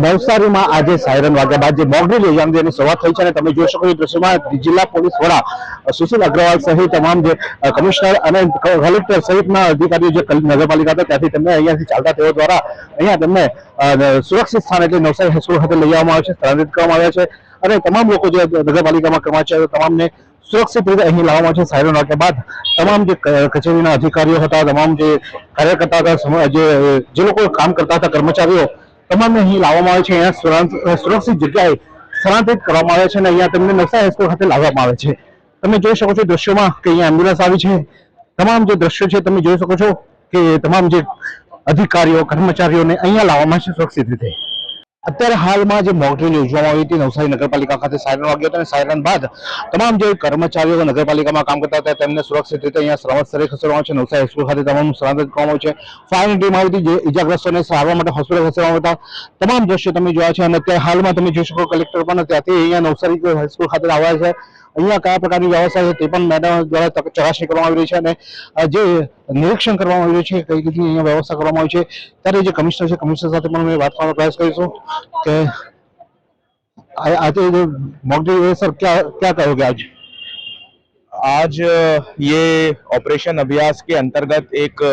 નવસારીમાં આજે સાયરન વાગ્યા બાદ જે મોકડ્રીલ યોજવાની શરૂઆત થઈ છે અને તમે જોઈ શકો છો દ્રશ્યમાં જિલ્લા પોલીસ વડા સુશીલ અગ્રવાલ સહિત તમામ જે કમિશનર અને કલેક્ટર સહિતના અધિકારીઓ જે નગરપાલિકા હતા ત્યાંથી તેમને અહીંયાથી ચાલતા તેઓ દ્વારા અહીંયા તેમને સુરક્ષિત સ્થાન એટલે નવસારી હાઈસ્કૂલ ખાતે લઈ આવવામાં આવે છે, સ્થળાંતરિત કરવામાં આવ્યા છે અને તમામ લોકો જે નગરપાલિકામાં કર્મચારીઓ તમામને સુરક્ષિત રીતે અહીં લાવવામાં છે। સાયરન વાગ્યા બાદ તમામ જે કચેરીના અધિકારીઓ હતા, તમામ જે કાર્યકર્તા હતા, જે લોકો કામ કરતા હતા, કર્મચારીઓ તમામને અહીં લાવવામાં આવે છે, અહીંયા સુરક્ષિત જગ્યાએ સ્થળાંતરિત કરવામાં આવે છે અને અહીંયા તેમને નવસારી હાઈસ્કૂલ ખાતે લાવવામાં આવે છે। તમે જોઈ શકો છો દ્રશ્યોમાં કે અહીંયા એમ્બ્યુલન્સ આવી છે। તમામ જે દ્રશ્યો છે તમે જોઈ શકો છો કે તમામ જે અધિકારીઓ કર્મચારીઓને અહીંયા લાવવામાં છે સુરક્ષિત રીતે। અત્યારે હાલમાં જે મોકડ્રીલ યોજવામાં આવી હતી નવસારી નગરપાલિકા ખાતે સાયરન વાગ્યો હતો અને સાયરન બાદ તમામ જે કર્મચારીઓ નગરપાલિકામાં કામ કરતા હતા તેમને સુરક્ષિત રીતે અહીંયા સલામત સ્થળે ખસેડવામાં છે। નવસારી હાઈસ્કૂલ ખાતે તમામ સ્થળાંતરિત કરવામાં આવ્યું છે। ફાયરની ટીમ આવી હતી જે ઇજાગ્રસ્તોને સારવાર માટે હોસ્પિટલ ખસેડવામાં હતા। તમામ દ્રશ્યો તમે જોયા છે અને અત્યારે હાલમાં તમે જોઈ શકો કલેક્ટર પણ ત્યાંથી અહીંયા નવસારી હાઈસ્કૂલ ખાતે આવ્યા છે। અહીંયા કયા પ્રકારની વ્યવસ્થા છે તે પણ મેડમ દ્વારા ચકાસણી કરવામાં આવી રહી છે અને જે નિરીક્ષણ કરવામાં આવ્યું છે કઈ રીતની અહીંયા વ્યવસ્થા કરવામાં આવી છે ત્યારે જે કમિશનર છે કમિશનર સાથે પણ અમે વાત કરવાનો પ્રયાસ કરીશું કે આજે जो मॉकड्रिल है सर क्या कहोगे आज ये ऑपरेशन अभ्यास के अंतर्गत एक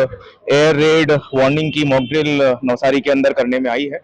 एयर रेड वार्निंग की मॉकड्रिल नवसारी के अंदर करने में आई है।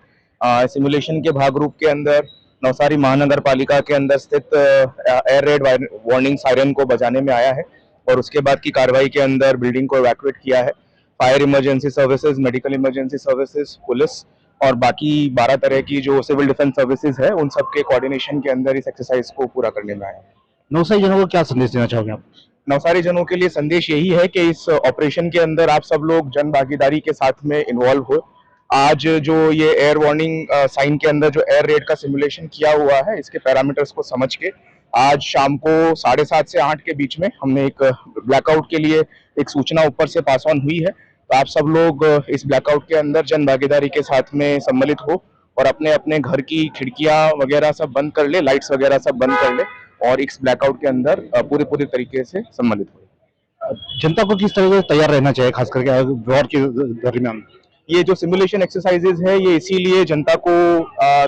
सिमुलेशन के भाग रूप के अंदर नवसारी महानगर पालिका के अंदर स्थित एयर रेड वार्निंग सायरन को बजाने में आया है और उसके बाद की कार्रवाई के अंदर बिल्डिंग को इवैक्यूएट किया है। Fire emergency services, medical emergency services, police और बाकी 12 तरह की जो सिविल डिफेंस सर्विसेज है उन सब के कोऑर्डिनेशन के अंदर इस एक्सरसाइज को पूरा करने में आया है। नवसारी जनों को क्या संदेश देना चाहोगे आप? नवसारी जनों के लिए संदेश यही है कि इस ऑपरेशन के अंदर आप सब लोग जन भागीदारी के साथ में इन्वॉल्व हो। आज जो ये एयर वार्निंग साइन के अंदर जो एयर रेड का सिमुलेशन किया हुआ है इसके पैरामीटर्स को समझ के आज शाम को 7:30 से 8 के बीच में हमने एक ब्लैकआउट के लिए एक सूचना ऊपर से पास ऑन हुई है। तो आप सब लोग इस ब्लैकआउट के अंदर जन भागीदारी के साथ में सम्मिलित हो और अपने अपने घर की खिड़कियां वगैरह सब बंद कर ले, लाइट्स वगैरह सब बंद कर ले और इस ब्लैकआउट के अंदर पूरे तरीके से सम्मिलित हो। जनता को किस तरह से तैयार रहना चाहिए खास करके वॉर के दरमियान? ये जो सिमुलेशन एक्सरसाइजेज है ये इसीलिए जनता को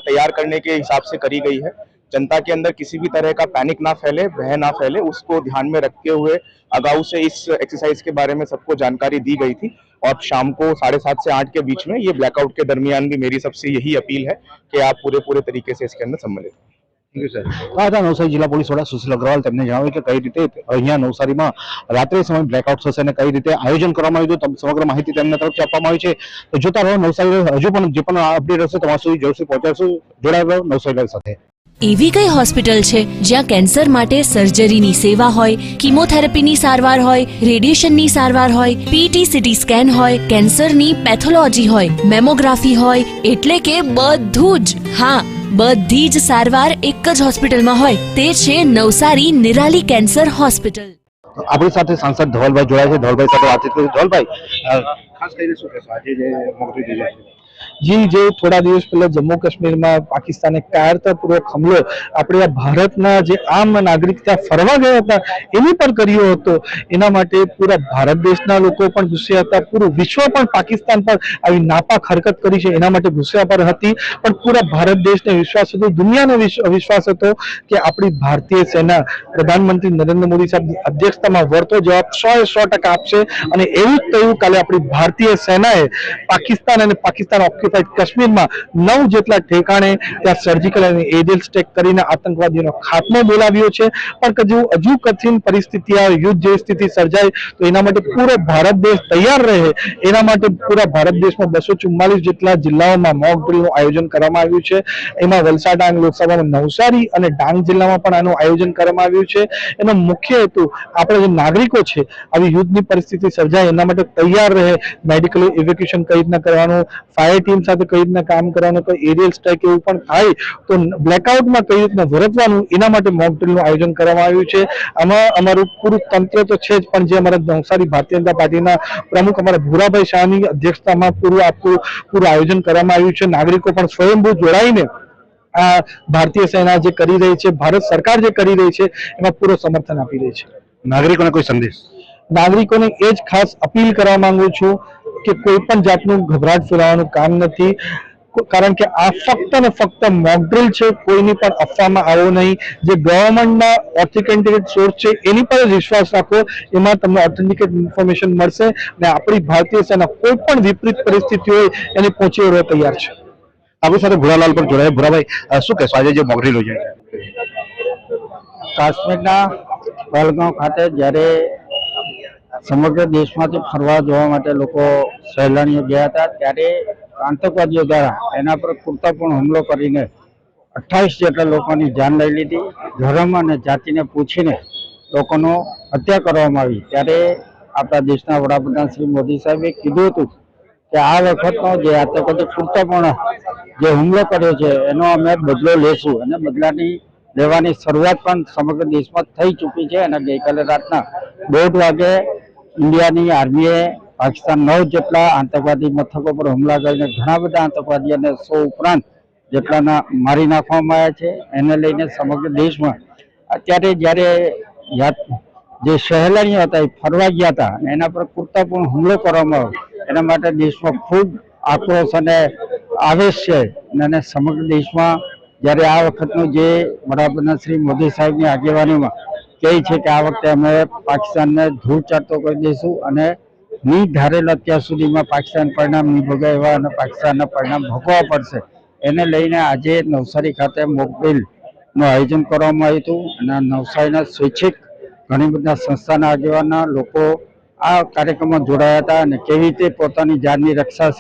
तैयार करने के हिसाब से करी गई है। जनता के अंदर किसी भी तरह का पैनिक ना फैले, भय ना फैले, उसको ध्यान में रखते हुए अगाऊ से इस एक्सरसाइज के बारे में सबको जानकारी दी गई थी और शाम को 7:30 से 8 के बीच में ये ब्लैकआउट के दरमियान भी मेरी सबसे यही अपील है कि आप पूरे तरीके से इसके अंदर सम्मिलित हो। નવસારી જિલ્લા પોલીસ વડા સુશીલ અગ્રવાલ તેમને જણાવ્યું કે કઈ રીતે અહીંયા નવસારીમાં રાત્રે સમય બ્લેકઆઉટ થશે અને કઈ રીતે આયોજન કરવામાં આવ્યું હતું સમગ્ર માહિતી તેમના તરફથી આપવામાં આવી છે। તો જોતા રહો નવસારી, હજુ પણ જે પણ અપડેટ હશે તમારા સુધી જરૂરથી પહોંચાડશું। જોડાયેલા રહો નવસારી સાથે। એવી કઈ હોસ્પિટલ છે જ્યાં કેન્સર માટે સર્જરીની સેવા હોય, કીમોથેરાપીની સારવાર હોય, રેડિયેશનની સારવાર હોય, પીટી સીટી સ્કેન હોય, કેન્સરની પેથોલોજી હોય, મેમોગ્રાફી હોય, એટલે કે બધું જ। હા, બધી જ સારવાર એક જ હોસ્પિટલમાં હોય તે છે નવસારી નિરાલી કેન્સર હોસ્પિટલ। આપણી સાથે સાંસદ ધવલભાઈ જોડાયા છે। ધવલભાઈ સાથે વાતચીત કરીશું। ધવલભાઈ, ખાસ કરીને શું કહેશો આજે જે મોકડ્રીલ યોજાય છે? जी जो थोड़ा दिवस पहले जम्मू काश्मीर में पाकिस्ताने कायरतापूर्वक हमलो अपने भारतना जे आम नागरिक त्या फरवा गया था एनी पर कर्यो हतो। एना माटे पूरा भारत देशना लोको पण गुस्सा हता, पूरा विश्व पण पाकिस्तान पर आई नापाक हरकत करी छे एना माटे गुस्सा पर हती। पण पूरा भारत देशने विश्वास हतो, दुनियाने विश्वास हतो कि आपणी भारतीय सेना प्रधानमंत्री नरेंद्र मोदी साहेब अध्यक्षतामां वळतो जवाब 100% आपशे અને એવું જ થયું। કાલે આપણી ભારતીય સેનાએ પાકિસ્તાન અને પાકિસ્તાન ઓક્યુપાઈડ કાશ્મીરમાં 9 જેટલા ઠેકાણે ત્યાં સર્જિકલ અને એરિયલ સ્ટ્રાઇક કરીને આતંકવાદીઓનો ખાત્મો બોલાવ્યો છે। પણ હજુ કઠિન પરિસ્થિતિ આવે, યુદ્ધ જેવી સ્થિતિ સર્જાય તો એના માટે પૂરો ભારત દેશ તૈયાર રહે એના માટે પૂરા ભારત દેશમાં 244 જેટલા જિલ્લાઓમાં મોક ડ્રીલનું આયોજન કરવામાં આવ્યું છે। એમાં વલસાડ ડાંગ લોકસભામાં નવસારી અને ડાંગ જિલ્લામાં પણ આનું આયોજન કરવામાં આવ્યું છે। એનો મુખ્ય હેતુ આપણે જે નાગરિકો છે આવી યુદ્ધની પરિસ્થિતિ સર્જાય એના માટે તૈયાર રહે, મેડિકલ ઇવેક્યુએશન કઈ રીતના કરવાનું, ફાયર ટીમ સાથે કઈ રીતના કામ કરવાનું, કોઈ એરિયલ સ્ટ્રાઇક એવું પણ થાય તો બ્લેકઆઉટમાં કઈ રીતના વર્તવાનું એના માટે મોક ડ્રીલનું આયોજન કરવામાં આવ્યું છે। આમાં અમારું પૂરું તંત્ર તો છે જ પણ જે અમારા નવસારી ભારતીય જનતા પાર્ટીના પ્રમુખ અમારા ભૂરાભાઈ શાહની અધ્યક્ષતામાં પૂરું આયોજન કરવામાં આવ્યું છે। નાગરિકો પણ સ્વયંભૂ જોડાઈને આ ભારતીય સેના જે કરી રહી છે, ભારત સરકાર જે કરી રહી છે એમાં પૂરો સમર્થન આપી રહી છે। નાગરિકોને કોઈ સંદેશ? નાગરિકોને એ જ ખાસ અપીલ કરવા માંગુ છું કે કોઈ પણ જાતનું ગભરાટ ફેલાવવાનું કામ નથી। કારણ કે આ ફક્ત ને ફક્ત મોકડ્રીલ છે, કોઈની પણ અફવામાં આવો નહીં. જે ગવર્મેન્ટના ઓથેન્ટિકેટેડ સોર્સ છે એની પર જ વિશ્વાસ રાખો, એમાં તમને ઓથેન્ટિકેટ ઇન્ફોર્મેશન મળશે અને આપણી ભારતીય સેના કોઈ પણ વિપરીત પરિસ્થિતિ હોય એને પહોંચી વળવા તૈયાર છે. આપણી સાથે ભુરાલાલ પર જોડાયા. ભુરાભાઈ, શું કહેશો આજે જે મોક ડ્રીલ યોજાય છે? કાશ્મીરના પહેલગાંવ ખાતે જ્યારે સમગ્ર દેશમાંથી ફરવા જવા માટે લોકો સહેલાણીઓ ગયા હતા, ત્યારે આતંકવાદીઓ દ્વારા એના પર ક્રૂરતાપૂર્ણ હુમલો કરીને 28 જેટલા લોકોની જાન લઈ લીધી. ધર્મ અને જાતિને પૂછીને લોકોનો હત્યા કરવામાં આવી. ત્યારે આપણા દેશના વડાપ્રધાન શ્રી મોદી સાહેબે કીધું હતું કે આ વખતનો જે આતંકવાદી ક્રૂરતાપૂર્ણ જે હુમલો કર્યો છે એનો અમે બદલો લેશું, અને બદલાની લેવાની શરૂઆત પણ સમગ્ર દેશમાં થઈ ચૂકી છે. અને ગઈકાલે રાતના 1:30 વાગે ઇન્ડિયાની આર્મીએ પાકિસ્તાન 9 જેટલા આતંકવાદી મથકો પર હુમલા કરીને ઘણા બધા આતંકવાદીઓને 100 ઉપરાંત જેટલાના મારી નાખવામાં આવ્યા છે. એને લઈને સમગ્ર દેશમાં અત્યારે જ્યારે જે સહેલાણીઓ હતા એ ફરવા ગયા હતા અને એના પર ક્રૂરતાપૂર્ણ હુમલો કરવામાં આવ્યો, એના માટે દેશમાં ખૂબ આક્રોશ અને આવેશ છે. અને સમગ્ર દેશમાં જ્યારે આ વખતનું જે વડાપ્રધાન શ્રી મોદી સાહેબની આગેવાનીમાં કહે છે કે આ વખતે અમે પાકિસ્તાનને ધૂળ ચાટતો કરી દઈશું અને નહીં ધારેલ અત્યાર સુધીમાં પાકિસ્તાન પરિણામ નહીં ભોગવે એવા અને પાકિસ્તાનના પરિણામ ભોગવવા પડશે, એને લઈને આજે નવસારી ખાતે મોક ડ્રીલનું આયોજન કરવામાં આવ્યું હતું. અને નવસારીના સ્વૈચ્છિક ઘણી બધા સંસ્થાના આગેવાનના લોકો આ કાર્યક્રમમાં જોડાયા હતા અને કેવી રીતે પોતાની જાનની રક્ષા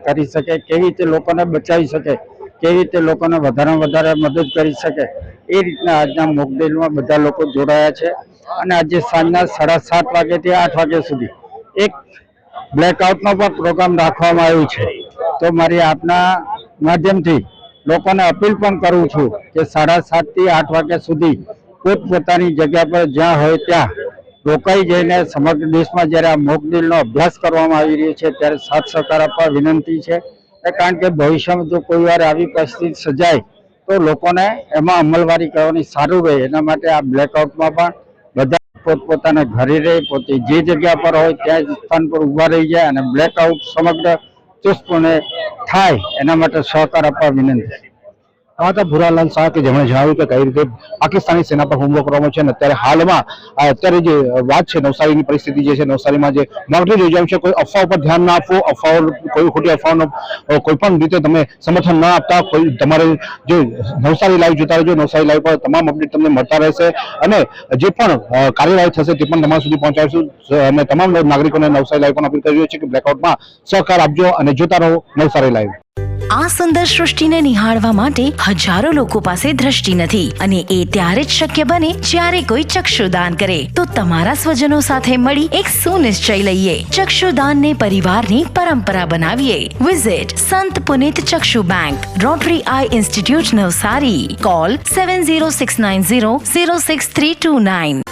કરી શકે, કેવી રીતે લોકોને બચાવી શકે, કેવી રીતે લોકોને વધારેમાં વધારે મદદ કરી શકે, એ રીતના આજના મોક ડ્રીલમાં બધા લોકો જોડાયા છે. અને આજે સાંજના 7:30 વાગ્યાથી 8 વાગ્યા સુધી એક બ્લેકઆઉટનો પણ પ્રોગ્રામ રાખવામાં આવ્યો છે. તો મારી આપના માધ્યમથી લોકોને અપીલ પણ કરું છું કે 7:30 થી 8 વાગ્યા સુધી પોતપોતાની જગ્યા પર જ્યાં હોય ત્યાં રોકાઈ જઈને સમગ્ર દેશમાં જ્યારે આ મોક ડ્રીલનો અભ્યાસ કરવામાં આવી રહ્યો છે ત્યારે સાથ સહકાર આપવા વિનંતી છે. કારણ કે ભવિષ્યમાં જો કોઈ વાર આવી પરિસ્થિતિ સર્જાય તો લોકોને એમાં અમલવારી કરવાની સારું રહે, એના માટે આ બ્લેકઆઉટમાં પણ બધા પોતપોતાના ઘરે રહે, પોતે જે જગ્યા પર હોય ત્યાં જ સ્થાન પર ઊભા રહી જાય અને બ્લેકઆઉટ સમગ્ર ચુસ્તપણે થાય એના માટે સહકાર આપવા વિનંતી. આ હતા ભુરાલાલ શાહ કે જેમણે જણાવ્યું કે કઈ રીતે પાકિસ્તાની સેના પર હુમલો કરવામાં છે. અને અત્યારે હાલમાં અત્યારે જે વાત છે નવસારીની પરિસ્થિતિ જે છે, નવસારીમાં જે મોક ડ્રીલ યોજાયું છે, કોઈ અફવા ઉપર ધ્યાન ના આપવું, કોઈ ખોટી અફવાઓનો કોઈ પણ રીતે તમે સમર્થન ના આપતા. કોઈ તમારે જે નવસારી લાઈવ જોતા રહેજો, નવસારી લાઈવ પર તમામ અપડેટ તમને મળતા રહેશે અને જે પણ કાર્યવાહી થશે તે પણ તમારા સુધી પહોંચાડીશું. અને તમામ નાગરિકોને નવસારી લાઈવ પણ અપીલ કરી રહ્યો છે કે બ્લેકઆઉટમાં સહકાર આપજો અને જોતા રહો નવસારી લાઈવ. આ સુંદર સૃષ્ટિને નિહાળવા માટે હજારો લોકો પાસે દ્રષ્ટિ નથી અને એ ત્યારે જ શક્ય બને જ્યારે કોઈ ચક્ષુદાન કરે. તો તમારા સ્વજનો સાથે મળી એક સુનિશ્ચય લઈએ, ચક્ષુદાનને પરિવારની પરંપરા બનાવીએ. Visit Sant Punit Chakshu bank, rotary eye institute Navsari. Call 7069006329.